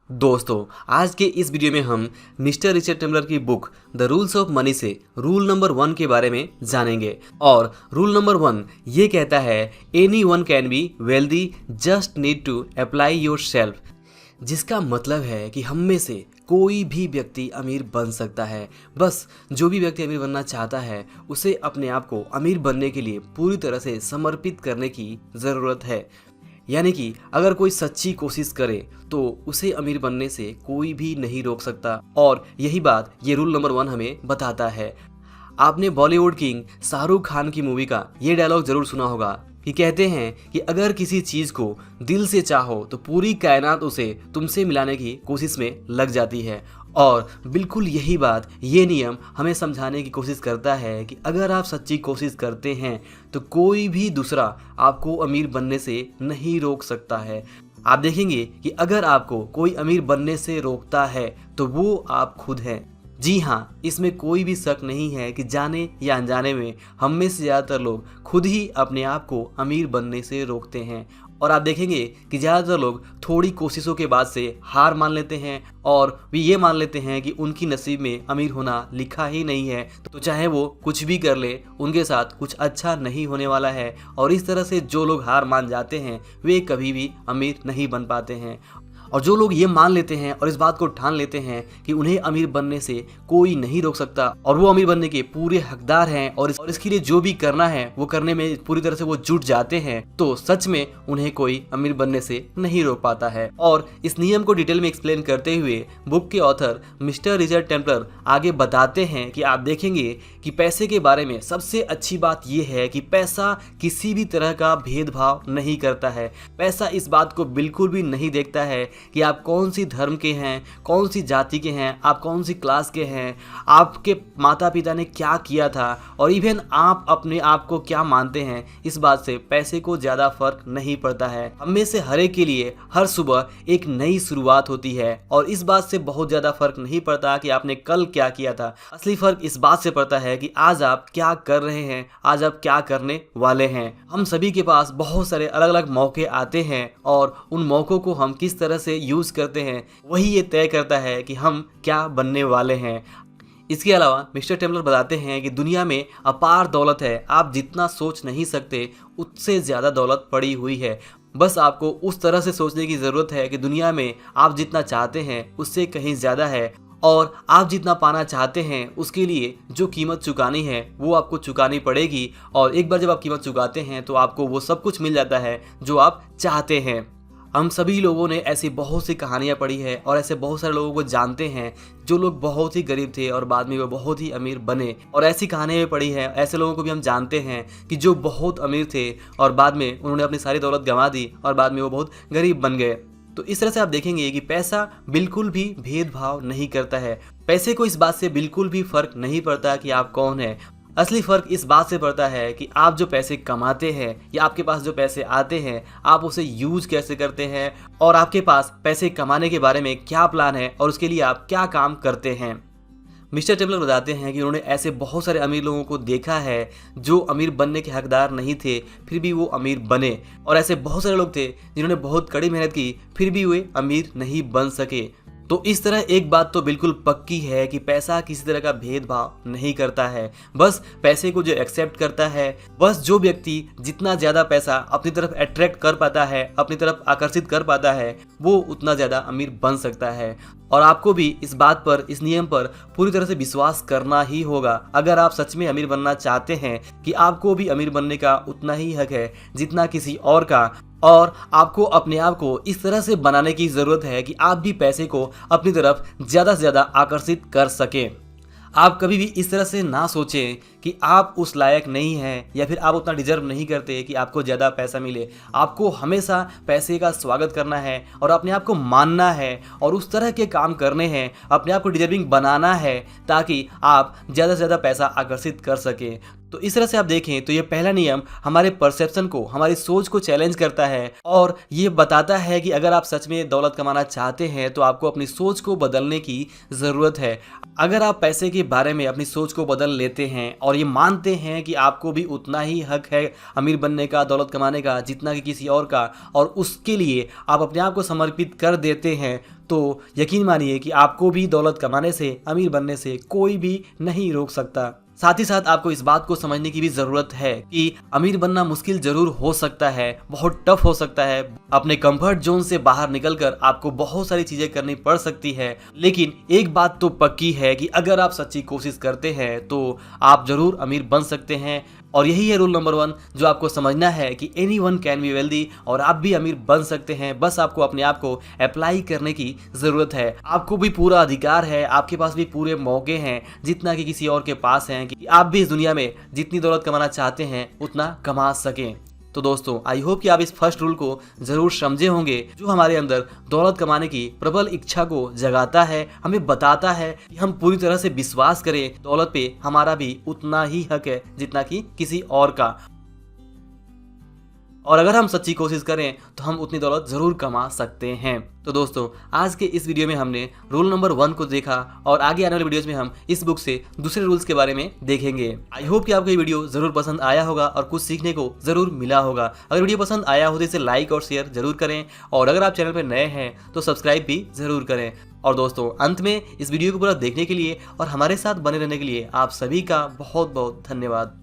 दोस्तों, आज के इस वीडियो में हम मिस्टर रिचर्ड टेम्पलर की book the rules of money से रूल नंबर 1 के बारे में जानेंगे। और रूल नंबर 1 ये कहता है, anyone can be wealthy, just need to apply yourself. जिसका मतलब है कि हम में से कोई भी व्यक्ति अमीर बन सकता है। बस जो भी व्यक्ति अमीर बनना चाहता है उसे अपने आप को अमीर बनने के लिए पूरी तरह से समर्पित करने की ज़रूरत है। यानी कि अगर कोई सच्ची कोशिश करे तो उसे अमीर बनने से कोई भी नहीं रोक सकता। और यही बात ये रूल नंबर 1 हमें बताता है। आपने बॉलीवुड किंग शाहरुख खान की मूवी का ये डायलॉग जरूर सुना होगा कि कहते हैं कि अगर किसी चीज़ को दिल से चाहो तो पूरी कायनात उसे तुमसे मिलाने की कोशिश में लग जाती है। और बिल्कुल यही बात, ये नियम हमें समझाने की कोशिश करता है कि अगर आप सच्ची कोशिश करते हैं तो कोई भी दूसरा आपको अमीर बनने से नहीं रोक सकता है। आप देखेंगे कि अगर आपको कोई अमीर बनने से रोकता है तो वो आप खुद हैं। जी हाँ, इसमें कोई भी शक नहीं है कि जाने या अनजाने में हम में से ज़्यादातर लोग खुद ही अपने आप को अमीर बनने से रोकते हैं। और आप देखेंगे कि ज़्यादातर लोग थोड़ी कोशिशों के बाद से हार मान लेते हैं और वे ये मान लेते हैं कि उनकी नसीब में अमीर होना लिखा ही नहीं है, तो चाहे वो कुछ भी कर ले उनके साथ कुछ अच्छा नहीं होने वाला है। और इस तरह से जो लोग हार मान जाते हैं वे कभी भी अमीर नहीं बन पाते हैं। और जो लोग ये मान लेते हैं और इस बात को ठान लेते हैं कि उन्हें अमीर बनने से कोई नहीं रोक सकता और वो अमीर बनने के पूरे हकदार हैं और इसके लिए जो भी करना है वो करने में पूरी तरह से वो जुट जाते हैं, तो सच में उन्हें कोई अमीर बनने से नहीं रोक पाता है। और इस नियम को डिटेल में एक्सप्लेन करते हुए बुक के ऑथर मिस्टर रिचर्ड टेम्पलर आगे बताते हैं कि आप देखेंगे कि पैसे के बारे में सबसे अच्छी बात यह है कि पैसा किसी भी तरह का भेदभाव नहीं करता है। पैसा इस बात को बिल्कुल भी नहीं देखता है कि आप कौन सी धर्म के हैं, कौन सी जाति के हैं, आप कौन सी क्लास के हैं, आपके माता पिता ने क्या किया था और इवन आप अपने आप को क्या मानते हैं। इस बात से पैसे को ज़्यादा फर्क नहीं पड़ता है। हम में से हर एक के लिए हर सुबह एक नई शुरुआत होती है और इस बात से बहुत ज़्यादा फर्क नहीं पड़ता कि आपने कल क्या किया था। असली फर्क इस बात से पड़ता है कि आज आप क्या कर रहे हैं, आज आप क्या करने वाले हैं। हम सभी के पास बहुत सारे अलग अलग मौके आते हैं और उन मौक़ों को हम किस तरह से यूज़ करते हैं वही ये तय करता है कि हम क्या बनने वाले हैं। इसके अलावा मिस्टर टेम्पलर बताते हैं कि दुनिया में अपार दौलत है, आप जितना सोच नहीं सकते उससे ज़्यादा दौलत पड़ी हुई है। बस आपको उस तरह से सोचने की ज़रूरत है कि दुनिया में आप जितना चाहते हैं उससे कहीं ज़्यादा है और आप जितना पाना चाहते हैं उसके लिए जो कीमत चुकानी है वो आपको चुकानी पड़ेगी। और एक बार जब आप कीमत चुकाते हैं तो आपको वो सब कुछ मिल जाता है जो आप चाहते हैं। हम सभी लोगों ने ऐसी बहुत सी कहानियाँ पढ़ी है और ऐसे बहुत सारे लोगों को जानते हैं जो लोग बहुत ही गरीब थे और बाद में वो बहुत ही अमीर बने। और ऐसी कहानियाँ भी पढ़ी है, ऐसे लोगों को भी हम जानते हैं कि जो बहुत अमीर थे और बाद में उन्होंने अपनी सारी दौलत गंवा दी और बाद में वो बहुत गरीब बन गए। तो इस तरह से आप देखेंगे कि पैसा बिल्कुल भी भेदभाव नहीं करता है। पैसे को इस बात से बिल्कुल भी फर्क नहीं पड़ता कि आप कौन हैं। असली फ़र्क इस बात से पड़ता है कि आप जो पैसे कमाते हैं या आपके पास जो पैसे आते हैं आप उसे यूज कैसे करते हैं और आपके पास पैसे कमाने के बारे में क्या प्लान है और उसके लिए आप क्या काम करते हैं। मिस्टर टेम्पलर बताते हैं कि उन्होंने ऐसे बहुत सारे अमीर लोगों को देखा है जो अमीर बनने के हकदार नहीं थे फिर भी वो अमीर बने, और ऐसे बहुत सारे लोग थे जिन्होंने बहुत कड़ी मेहनत की फिर भी वे अमीर नहीं बन सके। तो इस तरह एक बात तो बिल्कुल पक्की है कि पैसा किसी तरह का भेदभाव नहीं करता है। बस पैसे को जो एक्सेप्ट करता है, बस जो व्यक्ति जितना ज़्यादा पैसा अपनी तरफ अट्रैक्ट कर पाता है, अपनी तरफ आकर्षित कर पाता है, वो उतना ज़्यादा अमीर बन सकता है। और आपको भी इस बात पर, इस नियम पर पूरी तरह से विश्वास करना ही होगा अगर आप सच में अमीर बनना चाहते हैं कि आपको भी अमीर बनने का उतना ही हक है जितना किसी और का। और आपको अपने आप को इस तरह से बनाने की ज़रूरत है कि आप भी पैसे को अपनी तरफ ज़्यादा से ज़्यादा आकर्षित कर सकें। आप कभी भी इस तरह से ना सोचें कि आप उस लायक नहीं हैं या फिर आप उतना डिजर्व नहीं करते कि आपको ज़्यादा पैसा मिले। आपको हमेशा पैसे का स्वागत करना है और अपने आप को मानना है और उस तरह के काम करने हैं, अपने आप को डिजर्विंग बनाना है ताकि आप ज़्यादा से ज़्यादा पैसा आकर्षित कर सकें। तो इस तरह से आप देखें तो ये पहला नियम हमारे परसेप्शन को, हमारी सोच को चैलेंज करता है और ये बताता है कि अगर आप सच में दौलत कमाना चाहते हैं तो आपको अपनी सोच को बदलने की ज़रूरत है। अगर आप पैसे के बारे में अपनी सोच को बदल लेते हैं और ये मानते हैं कि आपको भी उतना ही हक है अमीर बनने का, दौलत कमाने का, जितना कि किसी और का, और उसके लिए आप अपने आप को समर्पित कर देते हैं, तो यकीन मानिए कि आपको भी दौलत कमाने से, अमीर बनने से कोई भी नहीं रोक सकता। साथ ही साथ आपको इस बात को समझने की भी ज़रूरत है कि अमीर बनना मुश्किल ज़रूर हो सकता है, बहुत टफ हो सकता है, अपने कंफर्ट जोन से बाहर निकलकर आपको बहुत सारी चीज़ें करनी पड़ सकती है, लेकिन एक बात तो पक्की है कि अगर आप सच्ची कोशिश करते हैं तो आप ज़रूर अमीर बन सकते हैं। और यही है रूल नंबर 1 जो आपको समझना है कि एनीवन कैन बी वेल्दी, और आप भी अमीर बन सकते हैं। बस आपको अपने आप को अप्लाई करने की ज़रूरत है। आपको भी पूरा अधिकार है, आपके पास भी पूरे मौके हैं जितना कि किसी और के पास हैं कि आप भी इस दुनिया में जितनी दौलत कमाना चाहते हैं उतना कमा सकें। तो दोस्तों, आई होप कि आप इस फर्स्ट रूल को जरूर समझे होंगे जो हमारे अंदर दौलत कमाने की प्रबल इच्छा को जगाता है, हमें बताता है कि हम पूरी तरह से विश्वास करें दौलत पे हमारा भी उतना ही हक है जितना कि किसी और का, और अगर हम सच्ची कोशिश करें तो हम उतनी दौलत जरूर कमा सकते हैं। तो दोस्तों, आज के इस वीडियो में हमने रूल नंबर 1 को देखा और आगे आने वाले वीडियोस में हम इस बुक से दूसरे रूल्स के बारे में देखेंगे। आई होप कि आपको ये वीडियो जरूर पसंद आया होगा और कुछ सीखने को जरूर मिला होगा। अगर वीडियो पसंद आया हो तो इसे लाइक और शेयर जरूर करें, और अगर आप चैनल पर नए हैं तो सब्सक्राइब भी जरूर करें। और दोस्तों, अंत में इस वीडियो को पूरा देखने के लिए और हमारे साथ बने रहने के लिए आप सभी का बहुत बहुत धन्यवाद।